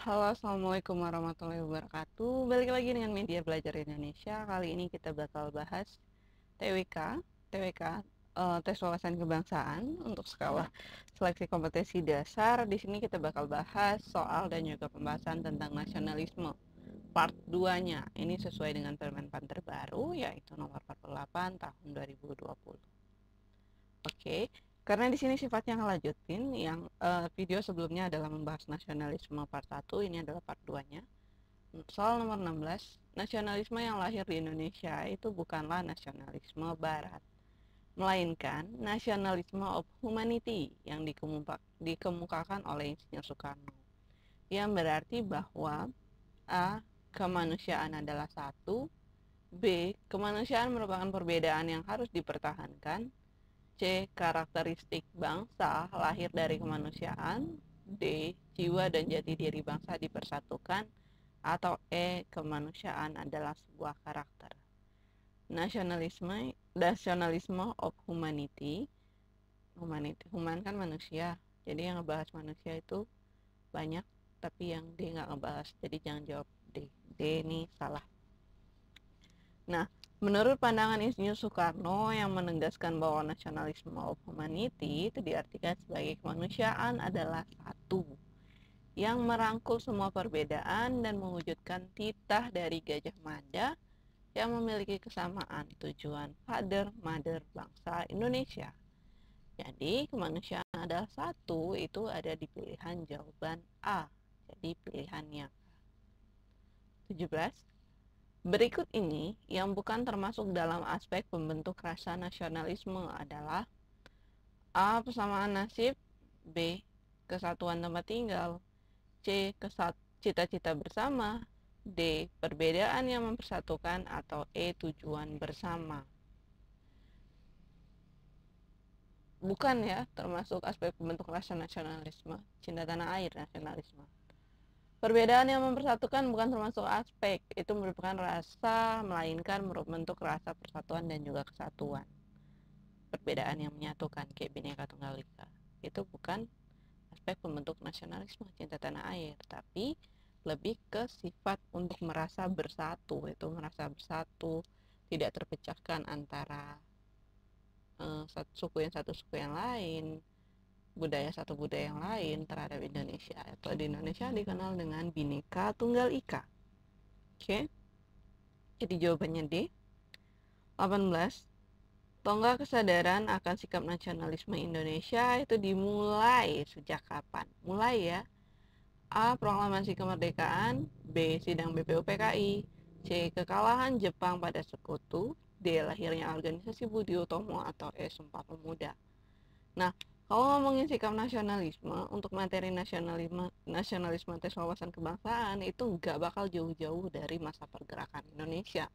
Halo, Assalamualaikum warahmatullahi wabarakatuh. Balik lagi dengan Media Belajar Indonesia. Kali ini kita bakal bahas TWK, TWK, tes wawasan kebangsaan untuk skala seleksi kompetensi dasar. Di sini kita bakal bahas soal dan juga pembahasan tentang nasionalisme. Part 2-nya. Ini sesuai dengan Permenpan terbaru yaitu nomor 48 tahun 2020. Oke, karena di sini sifatnya ngelanjutin yang video sebelumnya adalah membahas nasionalisme part 1, ini adalah part 2-nya. Soal nomor 16, nasionalisme yang lahir di Indonesia itu bukanlah nasionalisme barat, melainkan nasionalisme of humanity yang dikemukakan oleh Insinyur Soekarno. Yang berarti bahwa A. Kemanusiaan adalah satu, B. Kemanusiaan merupakan perbedaan yang harus dipertahankan, C. Karakteristik bangsa lahir dari kemanusiaan, D. Jiwa dan jati diri bangsa dipersatukan, atau E. Kemanusiaan adalah sebuah karakter. Nasionalisme of humanity, human kan manusia, jadi yang ngebahas manusia itu banyak, tapi yang D nggak ngebahas, jadi jangan jawab D. D ini salah. Nah, menurut pandangan Insinyur Soekarno yang menegaskan bahwa nasionalisme of humanity itu diartikan sebagai kemanusiaan adalah satu, yang merangkul semua perbedaan dan mewujudkan titah dari Gajah Mada yang memiliki kesamaan tujuan father mother bangsa Indonesia. Jadi kemanusiaan adalah satu, itu ada di pilihan jawaban A. Jadi pilihannya 17. Berikut ini yang bukan termasuk dalam aspek pembentuk rasa nasionalisme adalah A. Persamaan nasib, B. Kesatuan tempat tinggal, C. Cita-cita bersama, D. Perbedaan yang mempersatukan, atau E. Tujuan bersama. Bukan ya termasuk aspek pembentuk rasa nasionalisme, cinta tanah air nasionalisme. Perbedaan yang mempersatukan bukan termasuk aspek, itu merupakan rasa, melainkan membentuk rasa persatuan dan juga kesatuan. Perbedaan yang menyatukan kayak Bhinneka Tunggal Ika. Itu bukan aspek pembentuk nasionalisme cinta tanah air, tapi lebih ke sifat untuk merasa bersatu, itu merasa bersatu, tidak terpecahkan antara satu suku yang lain, budaya satu budaya yang lain terhadap Indonesia. Atau di Indonesia dikenal dengan Bhinneka Tunggal Ika. Oke. Jadi jawabannya D. 18. Tonggak kesadaran akan sikap nasionalisme Indonesia itu dimulai sejak kapan? Mulai ya. A. Proklamasi kemerdekaan, B. Sidang BPUPKI, C. Kekalahan Jepang pada Sekutu, D. Lahirnya organisasi Budi Utomo, atau E. Sumpah Pemuda. Nah, kalau ngomongin sikap nasionalisme, untuk materi nasionalisme tes wawasan kebangsaan itu nggak bakal jauh-jauh dari masa pergerakan Indonesia.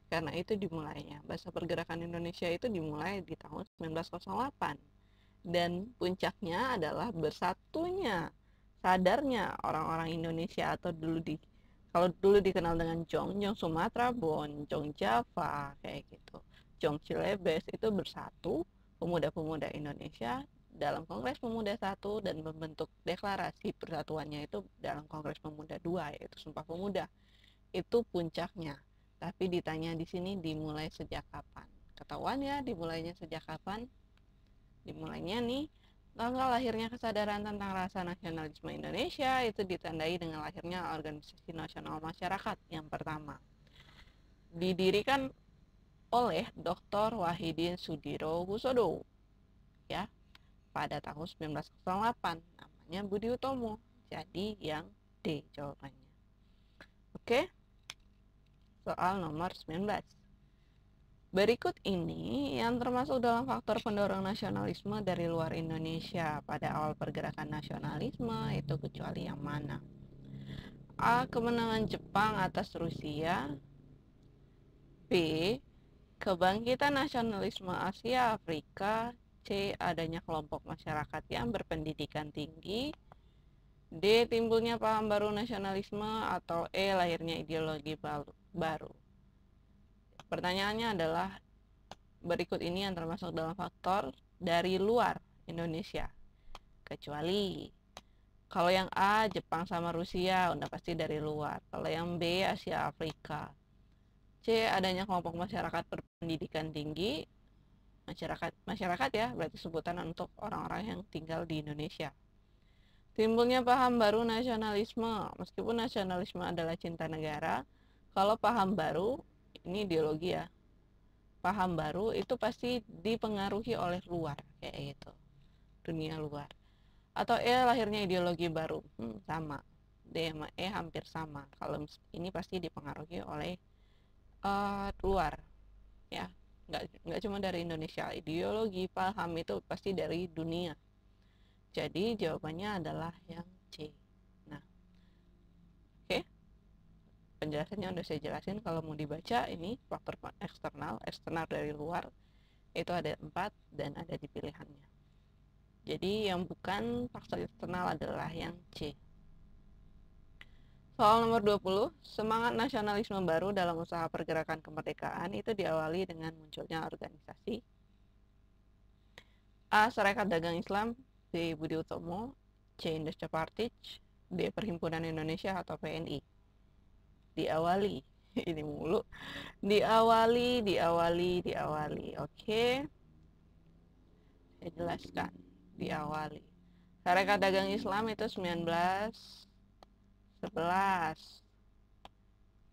Karena itu dimulainya. Masa pergerakan Indonesia itu dimulai di tahun 1908. Dan puncaknya adalah bersatunya, sadarnya orang-orang Indonesia atau kalau dulu dikenal dengan Jong Sumatera, Jong Java, kayak gitu. Jong Cilebes itu bersatu, pemuda-pemuda Indonesia dalam Kongres Pemuda 1 dan membentuk deklarasi persatuannya itu dalam Kongres Pemuda 2, yaitu Sumpah Pemuda. Itu puncaknya. Tapi ditanya di sini dimulai sejak kapan? Ketahuan ya dimulainya sejak kapan? Dimulainya nih tanggal lahirnya kesadaran tentang rasa nasionalisme Indonesia itu ditandai dengan lahirnya Organisasi Nasional Masyarakat yang pertama. Didirikan oleh Dr. Wahidin Sudirohusodo ya pada tahun 1908, namanya Budi Utomo. Jadi yang D jawabannya. Oke. Soal nomor 19. Berikut ini yang termasuk dalam faktor pendorong nasionalisme dari luar Indonesia pada awal pergerakan nasionalisme itu kecuali yang mana? A. Kemenangan Jepang atas Rusia, B. Kebangkitan nasionalisme Asia Afrika, C. Adanya kelompok masyarakat yang berpendidikan tinggi, D. Timbulnya paham baru nasionalisme, atau E. Lahirnya ideologi baru. Pertanyaannya adalah berikut ini yang termasuk dalam faktor dari luar Indonesia kecuali Kalau yang A, Jepang sama Rusia, udah pasti dari luar. Kalau yang B, Asia Afrika. C, adanya kelompok masyarakat berpendidikan tinggi. Masyarakat ya, berarti sebutan untuk orang-orang yang tinggal di Indonesia. Timbulnya paham baru nasionalisme. Meskipun nasionalisme adalah cinta negara, kalau paham baru, ini ideologi ya, paham baru itu pasti dipengaruhi oleh luar, kayak gitu, dunia luar. Atau lahirnya ideologi baru, sama. D sama E hampir sama. Kalau ini pasti dipengaruhi oleh luar, ya. Nggak cuma dari Indonesia. Ideologi, paham itu pasti dari dunia. Jadi jawabannya adalah yang C. Nah, oke. Penjelasannya udah saya jelasin. Kalau mau dibaca, ini faktor eksternal dari luar, itu ada 4 dan ada di pilihannya. Jadi yang bukan faktor eksternal adalah yang C. Soal nomor 20, semangat nasionalisme baru dalam usaha pergerakan kemerdekaan itu diawali dengan munculnya organisasi A. Sarekat Dagang Islam, B. Budi Utomo, C. Indosat Partij, D. Perhimpunan Indonesia atau PNI. Diawali, ini mulu. Diawali. Oke, saya jelaskan. Diawali. Sarekat Dagang Islam itu 1911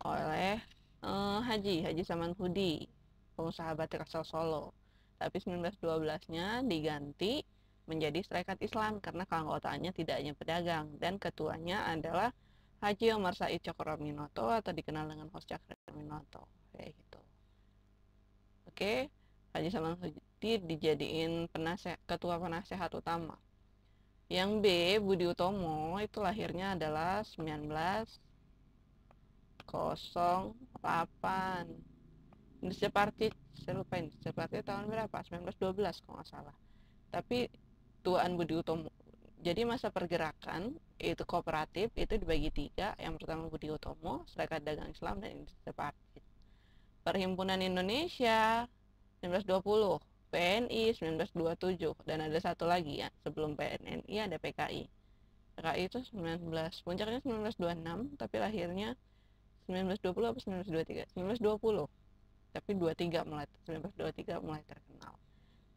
oleh Haji Samanhudi, pengusaha batik asal Solo. Tapi 1912-nya diganti menjadi Sarekat Islam karena keanggotaannya tidak hanya pedagang dan ketuanya adalah Haji Omar Said Cokroaminoto atau dikenal dengan Hos Cokroaminoto, kayak gitu. Oke, Haji Samanhudi dijadiin ketua penasehat utama. Yang B, Budi Utomo, itu lahirnya adalah 1908. Indosat Partij, saya lupa Indosat Partij tahun berapa, 1912 kalau nggak salah. Tapi tuaan Budi Utomo, jadi masa pergerakan itu kooperatif itu dibagi 3. Yang pertama Budi Utomo, Sarekat Dagang Islam, dan Indosat Partij. Perhimpunan Indonesia 1920, PNI 1927, dan ada satu lagi ya, sebelum PNI ada PKI. PKI itu puncaknya 1926, tapi lahirnya 1920 atau 1923? 1920. Tapi 1923 mulai terkenal.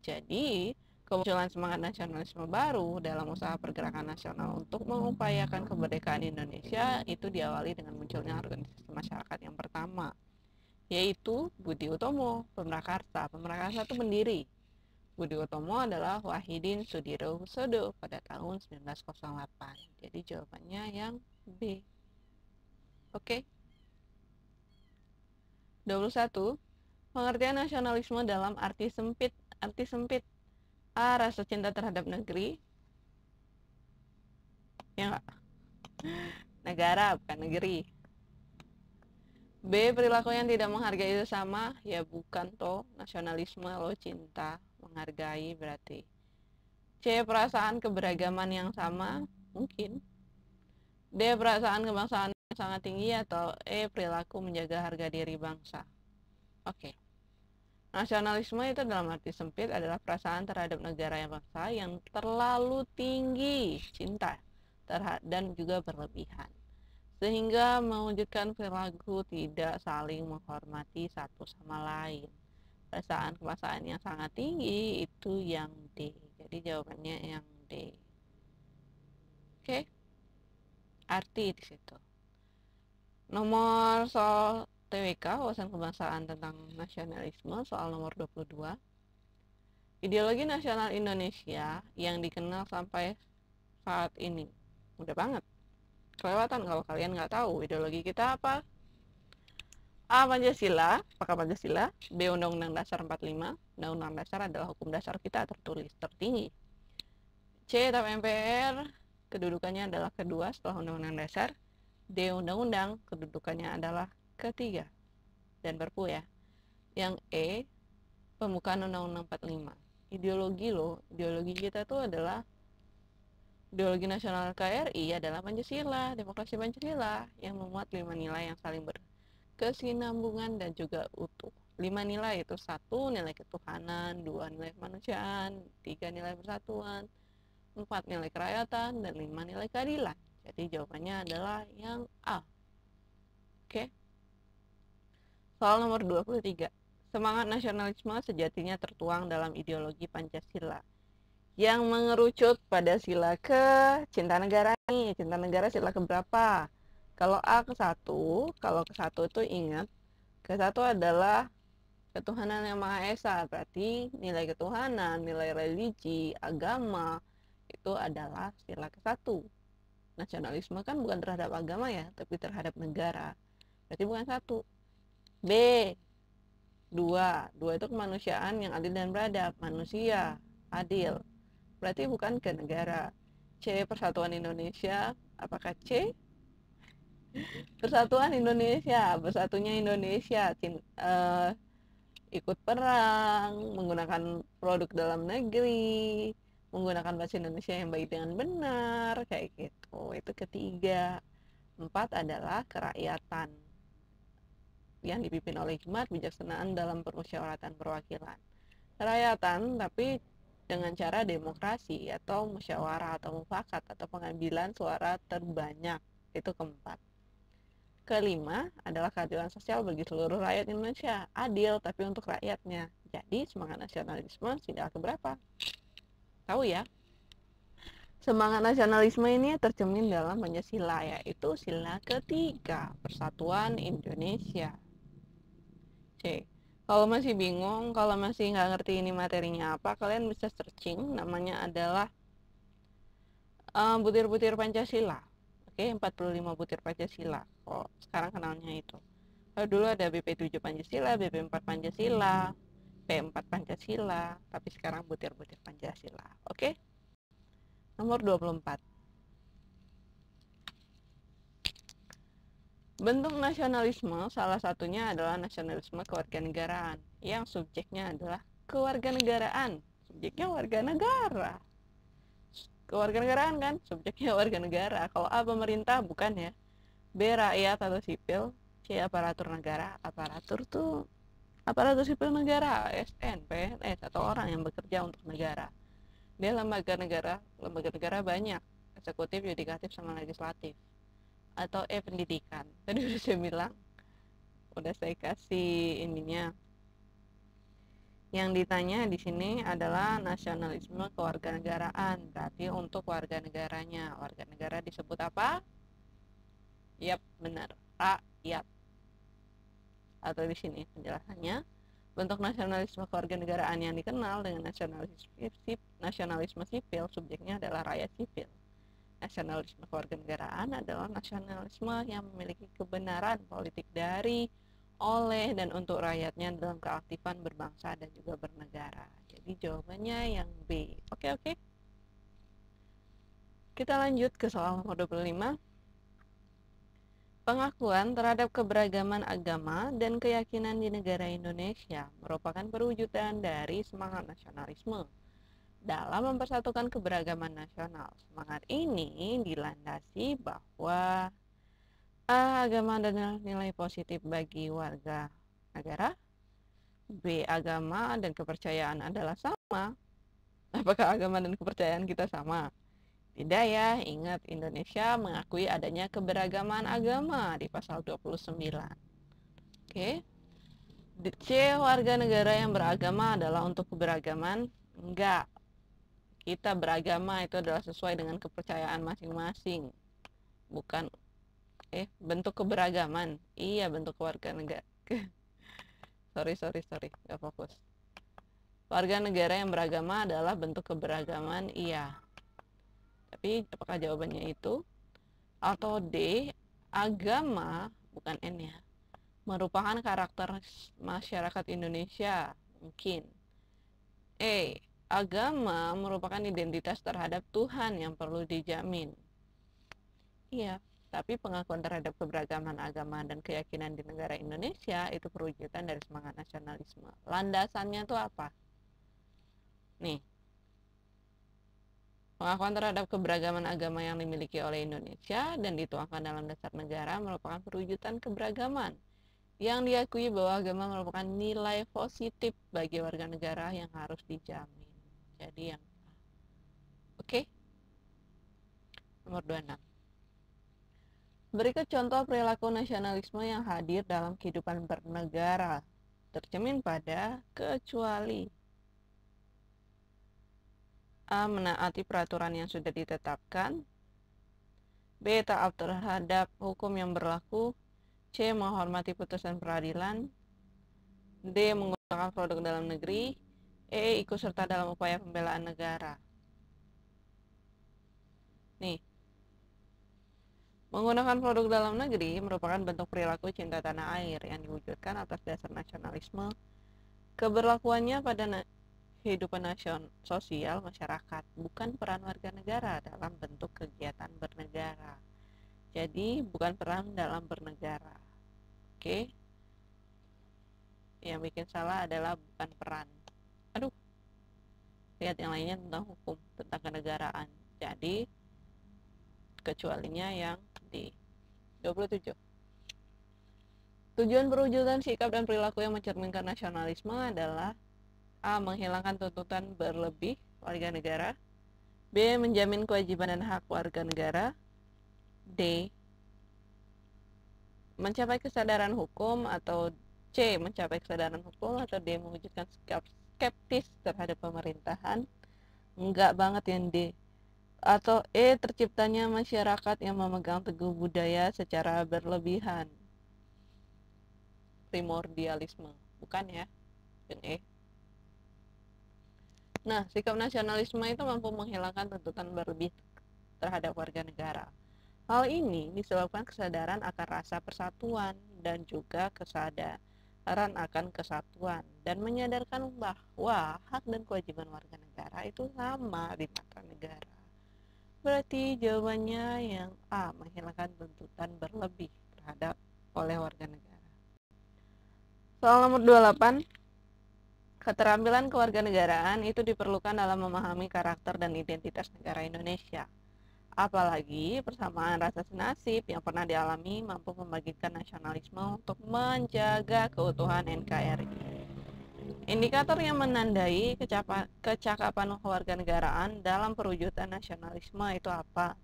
Jadi, kemunculan semangat nasionalisme baru dalam usaha pergerakan nasional untuk mengupayakan kemerdekaan Indonesia itu diawali dengan munculnya organisasi masyarakat yang pertama, yaitu Budi Utomo, Pemrakarsa. Pemrakarsa itu pendiri. Budi Utomo adalah Wahidin Sudirohusodo pada tahun 1908. Jadi jawabannya yang B. Oke. 21. Pengertian nasionalisme dalam arti sempit. A. Rasa cinta terhadap negeri. Ya enggak? Negara, bukan negeri. B. Perilaku yang tidak menghargai sesama. Ya bukan toh. Nasionalisme lo cinta, menghargai berarti. C. Perasaan keberagaman yang sama. Mungkin. D. Perasaan kebangsaan yang sangat tinggi. Atau E. Perilaku menjaga harga diri bangsa. Oke. Nasionalisme itu dalam arti sempit adalah perasaan terhadap negara yang bangsa yang terlalu tinggi, cinta dan juga berlebihan, sehingga mewujudkan perilaku tidak saling menghormati satu sama lain. Perasaan kebangsaan yang sangat tinggi itu yang D. Jadi jawabannya yang D. Oke. Arti di situ. Nomor soal TWK, wawasan kebangsaan tentang nasionalisme, soal nomor 22. Ideologi nasional Indonesia yang dikenal sampai saat ini. Udah banget. Kelewatan kalau kalian nggak tahu ideologi kita apa. A. Pancasila, apakah Pancasila? B. Undang-Undang Dasar 45. Undang-Undang Dasar adalah hukum dasar kita tertulis tertinggi. C. Tap MPR, kedudukannya adalah kedua setelah Undang-Undang Dasar. D. Undang-Undang, kedudukannya adalah ketiga. Dan Perpu ya. Yang E. Pembukaan Undang-Undang 45. Ideologi kita tuh adalah ideologi nasional KRI adalah Pancasila, demokrasi Pancasila yang memuat 5 nilai yang saling berkesinambungan dan juga utuh. 5 nilai itu 1 nilai ketuhanan, 2 nilai kemanusiaan, 3 nilai persatuan, 4 nilai kerakyatan, dan 5 nilai keadilan. Jadi jawabannya adalah yang A. Oke. Soal nomor 23. Semangat nasionalisme sejatinya tertuang dalam ideologi Pancasila yang mengerucut pada sila ke cinta negara nih. Cinta negara sila keberapa? Kalau A ke-1, kalau ke-1 itu ingat, ke-1 adalah ketuhanan yang Maha Esa, berarti nilai ketuhanan, nilai religi, agama itu adalah sila ke-1. Nasionalisme kan bukan terhadap agama ya, tapi terhadap negara. Berarti bukan 1. B, 2 itu kemanusiaan yang adil dan beradab, manusia adil. Berarti bukan ke negara. C, persatuan Indonesia. Apakah C? Persatuan Indonesia, bersatunya Indonesia, ikut perang, menggunakan produk dalam negeri, menggunakan bahasa Indonesia yang baik dengan benar, kayak gitu. Itu ketiga. 4 adalah kerakyatan yang dipimpin oleh hikmat bijaksanaan dalam permusyawaratan perwakilan. Kerakyatan tapi dengan cara demokrasi atau musyawarah atau mufakat atau pengambilan suara terbanyak. Itu keempat. Kelima adalah keadilan sosial bagi seluruh rakyat Indonesia, adil tapi untuk rakyatnya. Jadi semangat nasionalisme sila keberapa? Tahu ya? Semangat nasionalisme ini tercermin dalam Pancasila, yaitu sila ketiga, Persatuan Indonesia. C. Kalau masih bingung, kalau masih nggak ngerti ini materinya apa, kalian bisa searching. Namanya adalah butir-butir Pancasila. Oke, 45 butir Pancasila. Oh, sekarang kenalnya itu. Kalau dulu ada BP7 Pancasila, BP4 Pancasila, P4 Pancasila, tapi sekarang butir-butir Pancasila. Oke? Nomor 24. Bentuk nasionalisme salah satunya adalah nasionalisme kewarganegaraan yang subjeknya adalah kewarganegaraan. Subjeknya warga negara. Kewarganegaraan kan, subjeknya warga negara. Kalau A pemerintah bukan ya. B rakyat atau sipil. C aparatur negara. Aparatur sipil negara, ASN, PNS atau orang yang bekerja untuk negara. D lembaga negara. Lembaga negara banyak, eksekutif, yudikatif sama legislatif. Atau E pendidikan. Tadi udah saya bilang, udah saya kasih ininya. Yang ditanya di sini adalah nasionalisme kewarganegaraan, berarti untuk warga negaranya. Warga negara disebut apa? Yap, benar, rakyat. Atau di sini penjelasannya, bentuk nasionalisme kewarganegaraan yang dikenal dengan nasionalisme sipil, subjeknya adalah rakyat sipil. Nasionalisme kewarganegaraan adalah nasionalisme yang memiliki kebenaran politik dari, oleh, dan untuk rakyatnya dalam keaktifan berbangsa dan juga bernegara. Jadi jawabannya yang B. Oke. Kita lanjut ke soal nomor 25. Pengakuan terhadap keberagaman agama dan keyakinan di negara Indonesia merupakan perwujudan dari semangat nasionalisme dalam mempersatukan keberagaman nasional. Semangat ini dilandasi bahwa A. Agama adalah nilai positif bagi warga negara. B. Agama dan kepercayaan adalah sama. Apakah agama dan kepercayaan kita sama? Tidak ya, ingat Indonesia mengakui adanya keberagaman agama di pasal 29. Oke. C. Warga negara yang beragama adalah untuk keberagaman? Enggak. Kita beragama itu adalah sesuai dengan kepercayaan masing-masing. Bukan bentuk keberagaman. Iya, bentuk warga negara. sorry, gak fokus. Warga negara yang beragama adalah bentuk keberagaman, iya. Tapi apakah jawabannya itu? Atau D, agama, bukan N ya, merupakan karakter masyarakat Indonesia? Mungkin. E, agama merupakan identitas terhadap Tuhan yang perlu dijamin. Iya. Tapi pengakuan terhadap keberagaman agama dan keyakinan di negara Indonesia itu perwujudan dari semangat nasionalisme. Landasannya itu apa? Nih, pengakuan terhadap keberagaman agama yang dimiliki oleh Indonesia dan dituangkan dalam dasar negara merupakan perwujudan keberagaman yang diakui bahwa agama merupakan nilai positif bagi warga negara yang harus dijamin. Jadi yang oke. Nomor 26. Berikut contoh perilaku nasionalisme yang hadir dalam kehidupan bernegara, tercermin pada kecuali: A. Menaati peraturan yang sudah ditetapkan. B. Taat terhadap hukum yang berlaku. C. Menghormati putusan peradilan. D. Menggunakan produk dalam negeri. E. Ikut serta dalam upaya pembelaan negara. Nih, menggunakan produk dalam negeri merupakan bentuk perilaku cinta tanah air yang diwujudkan atas dasar nasionalisme. Keberlakuannya pada kehidupan sosial masyarakat, bukan peran warga negara dalam bentuk kegiatan bernegara. Jadi bukan peran dalam bernegara. Oke. Yang bikin salah adalah bukan peran. Aduh. Lihat yang lainnya tentang hukum, tentang kenegaraan. Jadi kecualinya yang di 27. Tujuan perwujudan sikap dan perilaku yang mencerminkan nasionalisme adalah: A. Menghilangkan tuntutan berlebih warga negara. B. Menjamin kewajiban dan hak warga negara. D. Mencapai kesadaran hukum. Atau C. Mencapai kesadaran hukum. Atau D. Mewujudkan sikap skeptis terhadap pemerintahan. Enggak banget yang D. Atau E. Terciptanya masyarakat yang memegang teguh budaya secara berlebihan. Primordialisme. Bukan ya, yang E. Nah, sikap nasionalisme itu mampu menghilangkan tuntutan berlebih terhadap warga negara. Hal ini disebabkan kesadaran akan rasa persatuan dan juga kesadaran akan kesatuan, dan menyadarkan bahwa hak dan kewajiban warga negara itu sama di mata negara. Berarti jawabannya yang A, menghilangkan tuntutan berlebih terhadap oleh warga negara. Soal nomor 28. Keterampilan kewarganegaraan itu diperlukan dalam memahami karakter dan identitas negara Indonesia. Apalagi persamaan rasa senasib yang pernah dialami mampu membangkitkan nasionalisme untuk menjaga keutuhan NKRI. Indikator yang menandai kecakapan kewarganegaraan dalam perwujudan nasionalisme itu apa?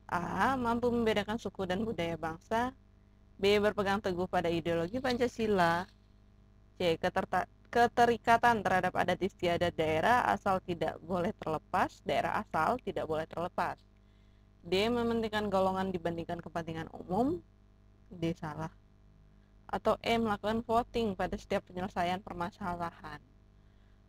A. Mampu membedakan suku dan budaya bangsa. B. Berpegang teguh pada ideologi Pancasila. C. Keterikatan terhadap adat istiadat daerah asal tidak boleh terlepas. D. Mementingkan golongan dibandingkan kepentingan umum. D. Salah. Atau E. Melakukan voting pada setiap penyelesaian permasalahan.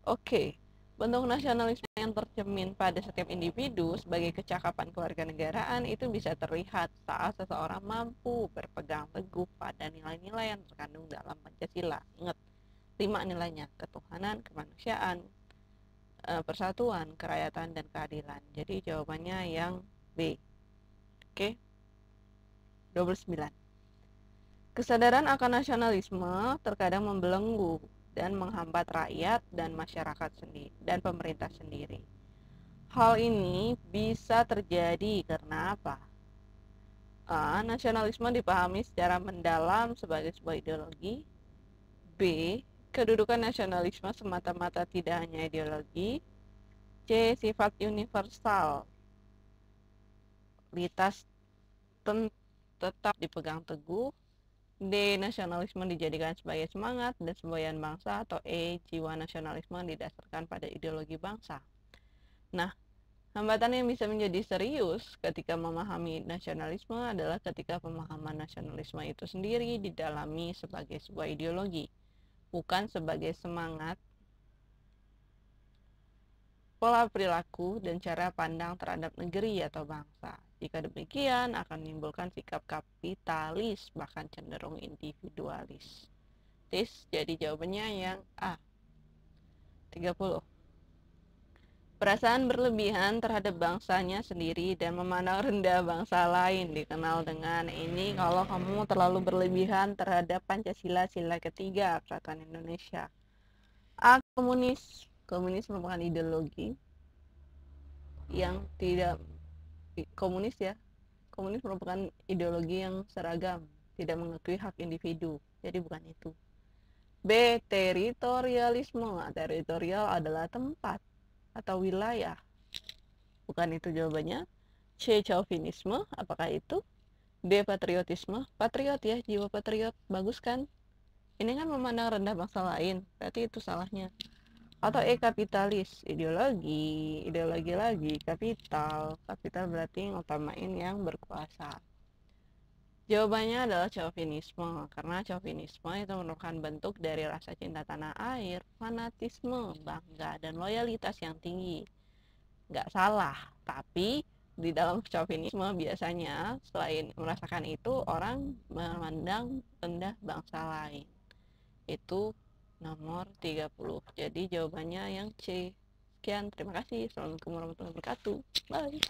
Oke, bentuk nasionalisme yang tercermin pada setiap individu sebagai kecakapan kewarganegaraan itu bisa terlihat saat seseorang mampu berpegang teguh pada nilai-nilai yang terkandung dalam Pancasila. Ingat, 5 nilainya: ketuhanan, kemanusiaan, persatuan, kerakyatan, dan keadilan. Jadi jawabannya yang B. Oke. 29. Kesadaran akan nasionalisme terkadang membelenggu dan menghambat rakyat dan masyarakat sendiri dan pemerintah sendiri. Hal ini bisa terjadi karena apa? A. Nasionalisme dipahami secara mendalam sebagai sebuah ideologi. B. Kedudukan nasionalisme semata-mata tidak hanya ideologi. C. Sifat universal, litas tetap dipegang teguh. D. Nasionalisme dijadikan sebagai semangat dan semboyan bangsa. Atau E. Jiwa nasionalisme didasarkan pada ideologi bangsa. Nah, hambatan yang bisa menjadi serius ketika memahami nasionalisme adalah ketika pemahaman nasionalisme itu sendiri didalami sebagai sebuah ideologi, bukan sebagai semangat, pola perilaku, dan cara pandang terhadap negeri atau bangsa. Jika demikian, akan menimbulkan sikap kapitalis, bahkan cenderung individualis. Jadi jawabannya yang A. 30. Perasaan berlebihan terhadap bangsanya sendiri dan memandang rendah bangsa lain dikenal dengan ini: kalau kamu terlalu berlebihan terhadap Pancasila, sila ketiga Persatuan Indonesia. A. Komunis. Komunis merupakan ideologi yang tidak komunis ya. Komunis merupakan ideologi yang seragam, tidak mengakui hak individu. Jadi bukan itu. B. Teritorialisme. Teritorial adalah tempat atau wilayah. Bukan itu jawabannya. C. Chauvinisme, apakah itu? D. Patriotisme, patriot ya, jiwa patriot, bagus kan? Ini kan memandang rendah bangsa lain, berarti itu salahnya. Atau E. Kapitalis, ideologi lagi, kapital berarti ngutamain yang berkuasa. Jawabannya adalah chauvinisme, karena chauvinisme itu merupakan bentuk dari rasa cinta tanah air, fanatisme, bangga, dan loyalitas yang tinggi. Nggak salah, tapi di dalam chauvinisme biasanya selain merasakan itu, orang memandang rendah bangsa lain. Itu nomor 30. Jadi jawabannya yang C. Sekian, terima kasih. Assalamualaikum warahmatullahi wabarakatuh. Bye.